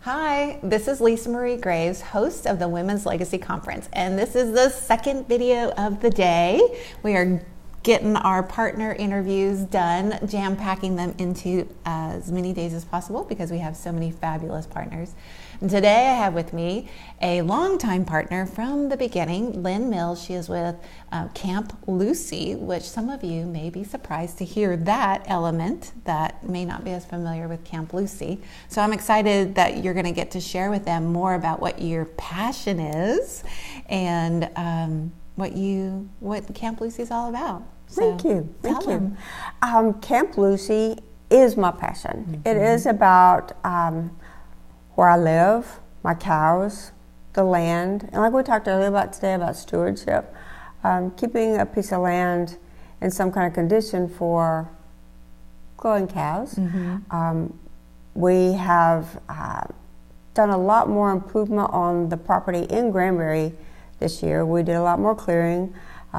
Hi, this is Lisa Marie Graves, host of the Women's Legacy Conference, and this is the second video of the day. We are getting our partner interviews done, jam-packing them into as many days as possible because we have so many fabulous partners. And today I have with me a longtime partner from the beginning, Lynn Mills. She is with Camp Luce, which some of you may be surprised to hear that element that may not be as familiar with Camp Luce. So I'm excited that you're going to get to share with them more about what your passion is and what Camp Luce is all about. So Thank you. Camp Luce is my passion. Mm-hmm. It is about where I live, my cows, the land, and like we talked earlier about today about stewardship, keeping a piece of land in some kind of condition for growing cows. Mm-hmm. We have done a lot more improvement on the property in Granbury this year. We did a lot more clearing,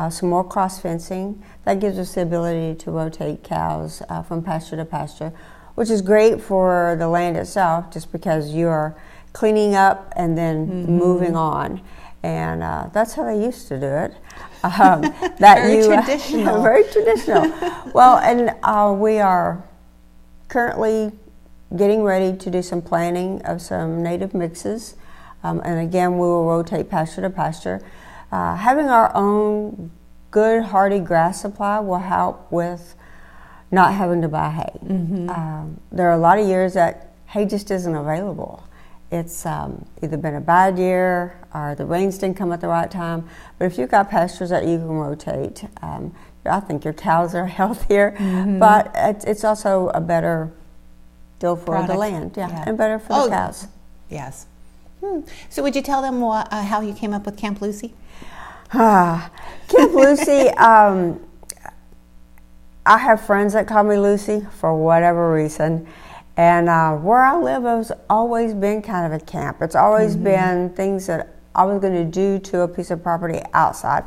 some more cross fencing. That gives us the ability to rotate cows from pasture to pasture, which is great for the land itself just because you're cleaning up and then mm-hmm. moving on. And that's how they used to do it. Traditional. Very traditional. Well, and we are currently getting ready to do some planting of some native mixes. And again, we will rotate pasture to pasture. Having our own good, hardy grass supply will help with not having to buy hay. Mm-hmm. There are a lot of years that hay just isn't available. It's either been a bad year or the rains didn't come at the right time. But if you've got pastures that you can rotate, I think your cows are healthier, mm-hmm. but it's also a better deal for the land, and better for the cows. Yes. So would you tell them how you came up with Camp Luce? Camp Luce, I have friends that call me Lucy for whatever reason. And where I live has always been kind of a camp. It's always mm-hmm. been things that I was going to do to a piece of property outside.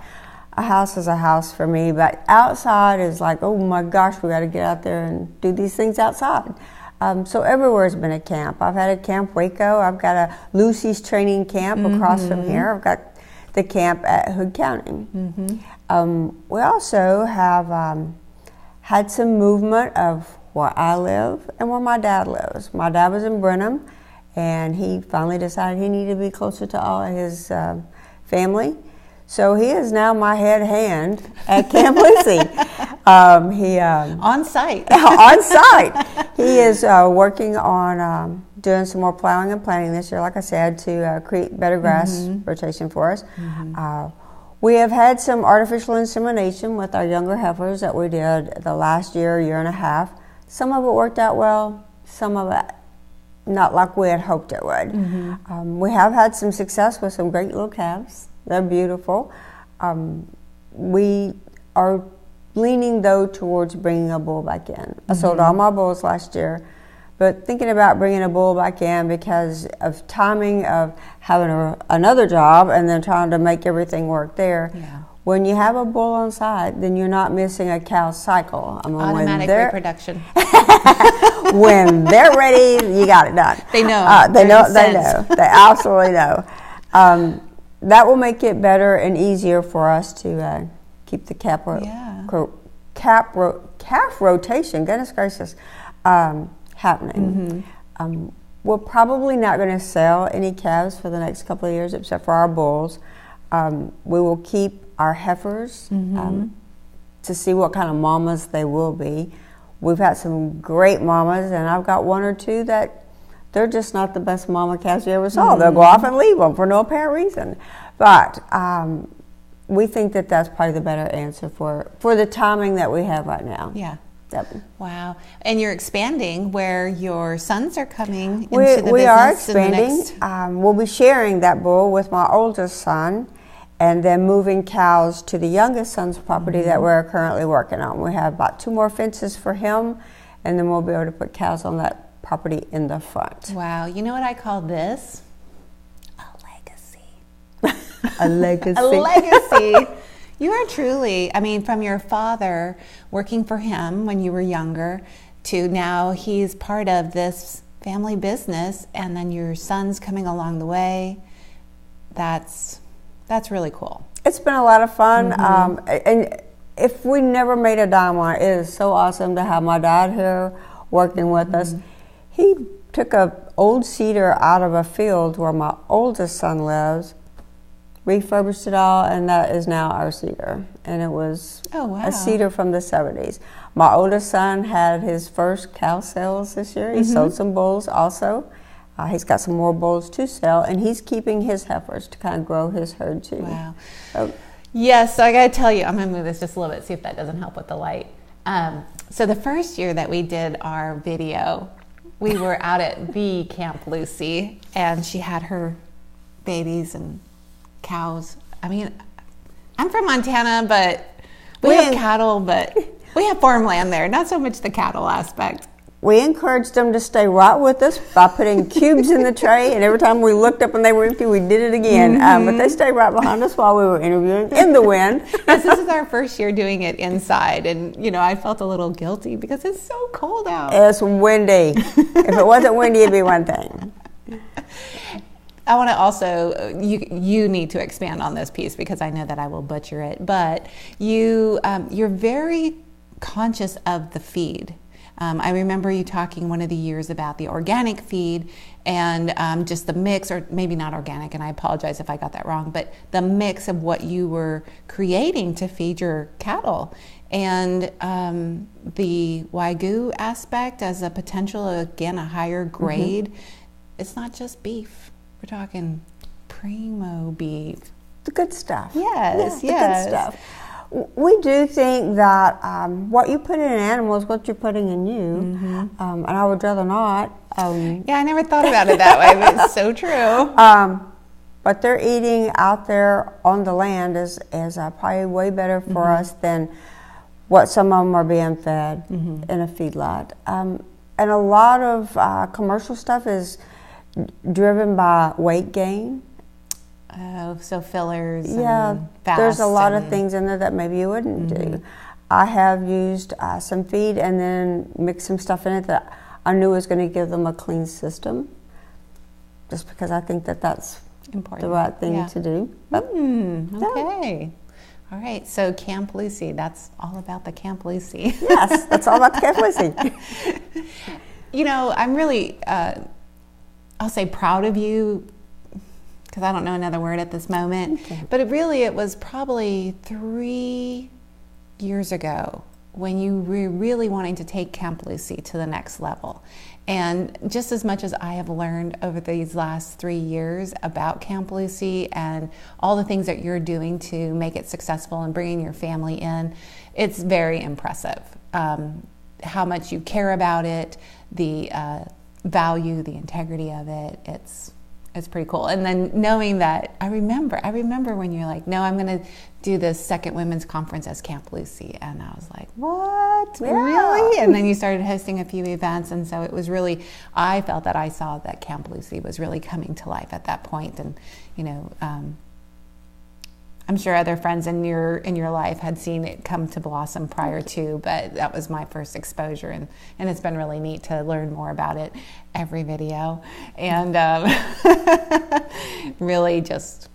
A house is a house for me, but outside is like, oh my gosh, we got to get out there and do these things outside. So everywhere's been a camp. I've had a Camp Waco. I've got a Lucy's training camp mm-hmm. across from here. I've got the camp at Hood County. Mm-hmm. We also have had some movement of where I live and where my dad lives. My dad was in Brenham, and he finally decided he needed to be closer to all of his family. So he is now my head hand at Camp Luce. On site. On site. He is working on doing some more plowing and planting this year, like I said, to create better grass mm-hmm. rotation for us. Mm-hmm. We have had some artificial insemination with our younger heifers that we did the last year and a half. Some of it worked out well, some of it not like we had hoped it would. Mm-hmm. We have had some success with some great little calves. They're beautiful. We are leaning, though, towards bringing a bull back in. Mm-hmm. I sold all my bulls last year, but thinking about bringing a bull back in because of timing of having another job and then trying to make everything work there. Yeah. When you have a bull on site, then you're not missing a cow cycle. Automatic reproduction. When they're ready, you got it done. They know. They know. They absolutely know. That will make it better and easier for us to keep the calf rotation, goodness gracious, happening. Mm-hmm. We're probably not going to sell any calves for the next couple of years except for our bulls. We will keep our heifers mm-hmm. To see what kind of mamas they will be. We've had some great mamas, and I've got one or two that they're just not the best mama calves you ever saw. Mm-hmm. They'll go off and leave them for no apparent reason. But we think that that's probably the better answer for the timing that we have right now. Yeah. Yep. Wow. And you're expanding where your sons are coming into the business. We are expanding. We'll be sharing that bull with my oldest son and then moving cows to the youngest son's property mm-hmm. that we're currently working on. We have about 2 more fences for him, and then we'll be able to put cows on that property in the front. Wow. You know what I call this? A legacy. A legacy. A legacy. You are truly, I mean, from your father working for him when you were younger to now he's part of this family business, and then your son's coming along the way. That's really cool. It's been a lot of fun, and if we never made a dime on it, it is so awesome to have my dad here working with us. He took an old cedar out of a field where my oldest son lives, refurbished it all, and that is now our cedar. And it was a cedar from the 70s. My oldest son had his first cow sales this year. He sold some bulls also. He's got some more bulls to sell, and he's keeping his heifers to kind of grow his herd too. Wow. So, yes, so I got to tell you, I'm going to move this just a little bit, see if that doesn't help with the light. So the first year that we did our video, we were out at the Camp Luce, and she had her babies and cows. I mean, I'm from Montana, but we have cattle, but we have farmland there, not so much the cattle aspect. We encouraged them to stay right with us by putting cubes in the tray, and every time we looked up and they were empty, we did it again. But they stayed right behind us while we were interviewing in the wind. Yes, this is our first year doing it inside, and I felt a little guilty because it's so cold out. It's windy. If it wasn't windy, it'd be one thing. I want to also, you need to expand on this piece because I know that I will butcher it, but you're very conscious of the feed. I remember you talking one of the years about the organic feed and just the mix, or maybe not organic, and I apologize if I got that wrong, but the mix of what you were creating to feed your cattle. And the Wagyu aspect as a potential, again, a higher grade, it's not just beef. We're talking primo beef. The good stuff. Yes, The good stuff. We do think that what you put in an animal is what you're putting in you, and I would rather not. Yeah, I never thought about it that way, but it's so true. But they're eating out there on the land is probably way better for us than what some of them are being fed in a feedlot. And a lot of commercial stuff is driven by weight gain. Oh, so fillers. Yeah, and fats, there's a lot of things in there that maybe you wouldn't do. I have used some feed and then mixed some stuff in it that I knew was going to give them a clean system, just because I think that that's important, the right thing to do. But, okay. All right, so Camp Luce, that's all about the Camp Luce. Yes, that's all about the Camp Luce. I'm really, I'll say proud of you, because I don't know another word at this moment, but it was probably 3 years ago when you were really wanting to take Camp Luce to the next level. And just as much as I have learned over these last 3 years about Camp Luce and all the things that you're doing to make it successful and bringing your family in, it's very impressive. How much you care about it, the value, the integrity of it, it's pretty cool. And then knowing that, I remember when you're like, no, I'm going to do the second women's conference as Camp Luce. And I was like, what? Yeah. Really? And then you started hosting a few events. And so it was really, I felt that I saw that Camp Luce was really coming to life at that point. And, I'm sure other friends in your life had seen it come to blossom prior to, but that was my first exposure, and it's been really neat to learn more about it every video, and really just,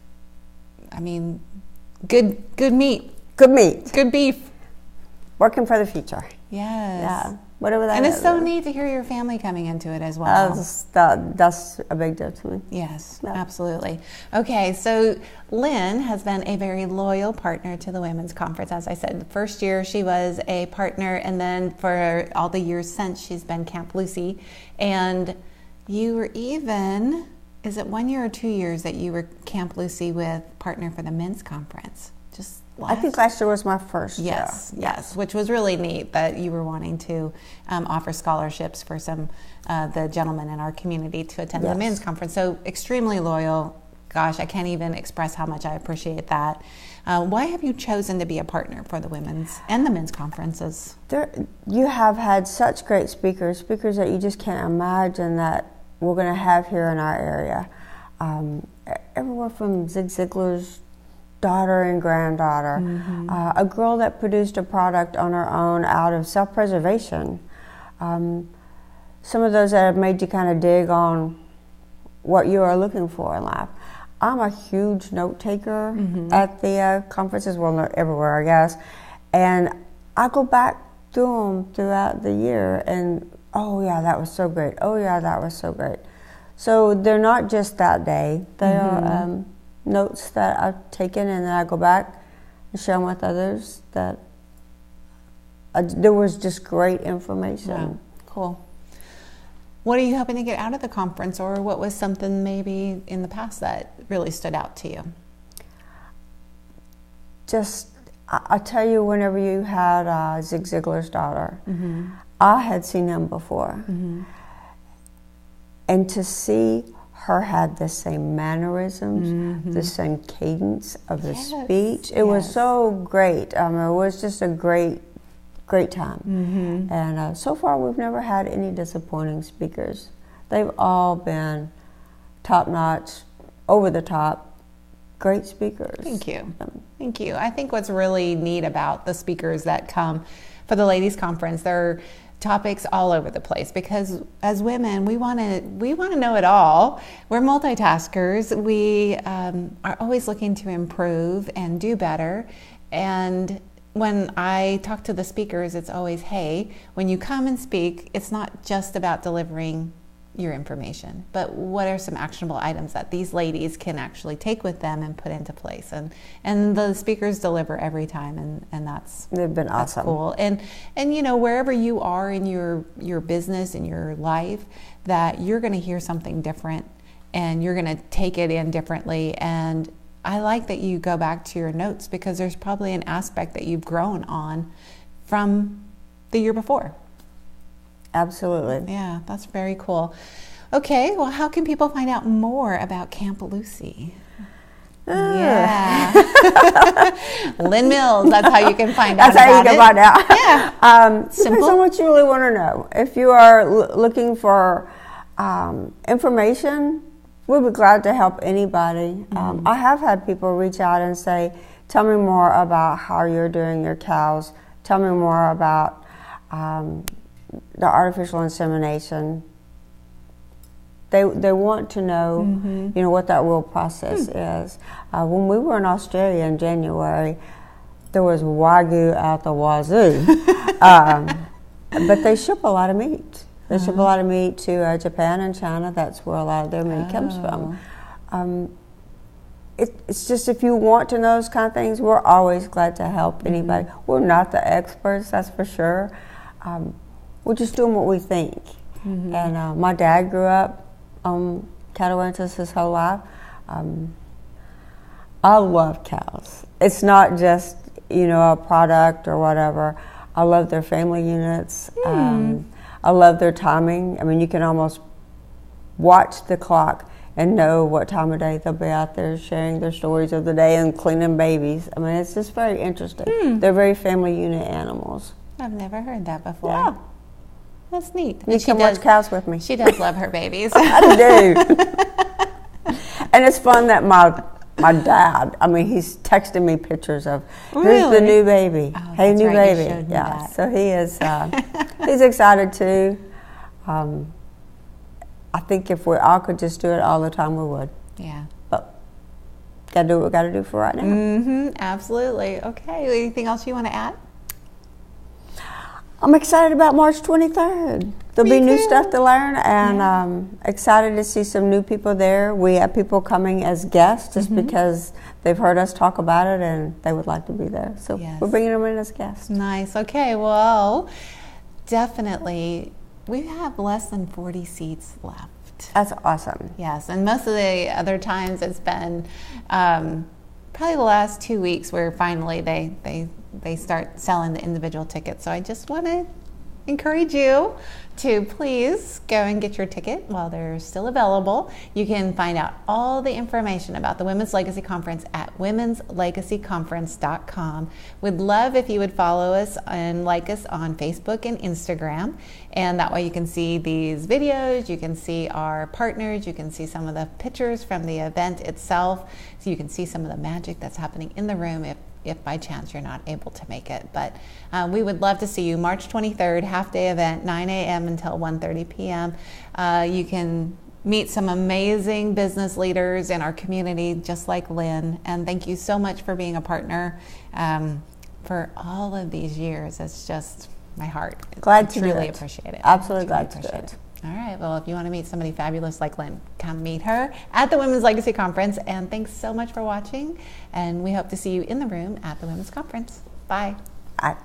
good meat, good beef, working for the future. Yes. Yeah. Whatever that and is. it's so neat to hear your family coming into it as well. That's a big deal to me. Yes, absolutely. Okay, so Lynn has been a very loyal partner to the Women's Conference. As I said, the first year she was a partner, and then for all the years since, she's been Camp Luce. And you were even, is it 1 year or 2 years that you were Camp Luce with partner for the Men's Conference? I think last year was my first year. Yes, which was really neat that you were wanting to offer scholarships for some the gentlemen in our community to attend the men's conference. So extremely loyal. Gosh, I can't even express how much I appreciate that. Why have you chosen to be a partner for the women's and the men's conferences? You have had such great speakers that you just can't imagine that we're going to have here in our area. Everywhere from Zig Ziglar's daughter and granddaughter, a girl that produced a product on her own out of self-preservation. some of those that have made you kind of dig on what you are looking for in life. I'm a huge note taker at the conferences, well, not everywhere, I guess. And I go back through them throughout the year and, oh yeah, that was so great. Oh yeah, that was so great. So they're not just that day. They are notes that I've taken, and then I go back and share them with others that there was just great information. Wow. Cool. What are you hoping to get out of the conference, or what was something maybe in the past that really stood out to you? Just, I tell you, whenever you had Zig Ziglar's daughter, I had seen him before. And to see her had the same mannerisms, the same cadence of the speech, it was so great. It was just a great time. And so far we've never had any disappointing speakers. They've all been top-notch, over-the-top, great speakers. Thank you. Thank you. I think what's really neat about the speakers that come for the ladies' conference, they're topics all over the place, because as women we want to know it all. We're multitaskers. We are always looking to improve and do better. And when I talk to the speakers, it's always, hey, when you come and speak, it's not just about delivering your information, but what are some actionable items that these ladies can actually take with them and put into place? And the speakers deliver every time, and they've been that's awesome. Cool. And you know, wherever you are in your business, in your life, that you're going to hear something different, and you're going to take it in differently. And I like that you go back to your notes, because there's probably an aspect that you've grown on from the year before. Absolutely. Yeah, that's very cool. Okay, well, how can people find out more about Camp Luce? Yeah. Lynn Mills, that's how you can find out. That's how you can find out. Yeah. Depends on what you really want to know. If you are looking for information, we'll be glad to help anybody. I have had people reach out and say, tell me more about how you're doing your cows. Tell me more about the artificial insemination. They want to know, you know, what that real process is. When we were in Australia in January, there was Wagyu out the wazoo. But they ship a lot of meat. They ship a lot of meat to Japan and China. That's where a lot of their meat comes from. It's just, if you want to know those kind of things, we're always glad to help anybody. We're not the experts, that's for sure. We're just doing what we think. And my dad grew up on cattle ranches his whole life. I love cows. It's not just, you know, a product or whatever. I love their family units. I love their timing. I mean, you can almost watch the clock and know what time of day they'll be out there sharing their stories of the day and cleaning babies. I mean, it's just very interesting. They're very family unit animals. I've never heard that before. Yeah. That's neat. You can watch cows with me. She does love her babies. I do. And it's fun that my dad, I mean, he's texting me pictures of, here's the new baby. Oh, hey, new right. baby. Yeah. So he is, he's excited too. I think if we all could just do it all the time, we would. Yeah. But gotta do what we gotta do for right now. Absolutely. Okay. Anything else you want to add? I'm excited about March 23rd. There'll be new stuff to learn, and excited to see some new people there. We have people coming as guests just because they've heard us talk about it and they would like to be there. So we're bringing them in as guests. Nice. Okay. Well, definitely, we have less than 40 seats left. That's awesome. Yes, and most of the other times it's been probably the last 2 weeks where finally they start selling the individual tickets. So I just want to encourage you to please go and get your ticket while they're still available. You can find out all the information about the Women's Legacy Conference at womenslegacyconference.com. We'd love if you would follow us and like us on Facebook and Instagram, and that way you can see these videos, you can see our partners, you can see some of the pictures from the event itself, so you can see some of the magic that's happening in the room. If if by chance you're not able to make it. But we would love to see you March 23rd, half-day event, 9 a.m. until 1:30 p.m. You can meet some amazing business leaders in our community, just like Lynn. And thank you so much for being a partner for all of these years. It's just my heart. Glad to truly appreciate it. Absolutely glad to do it. All right. Well, if you want to meet somebody fabulous like Lynn, come meet her at the Women's Legacy Conference. And thanks so much for watching. And we hope to see you in the room at the Women's Conference. Bye. Bye.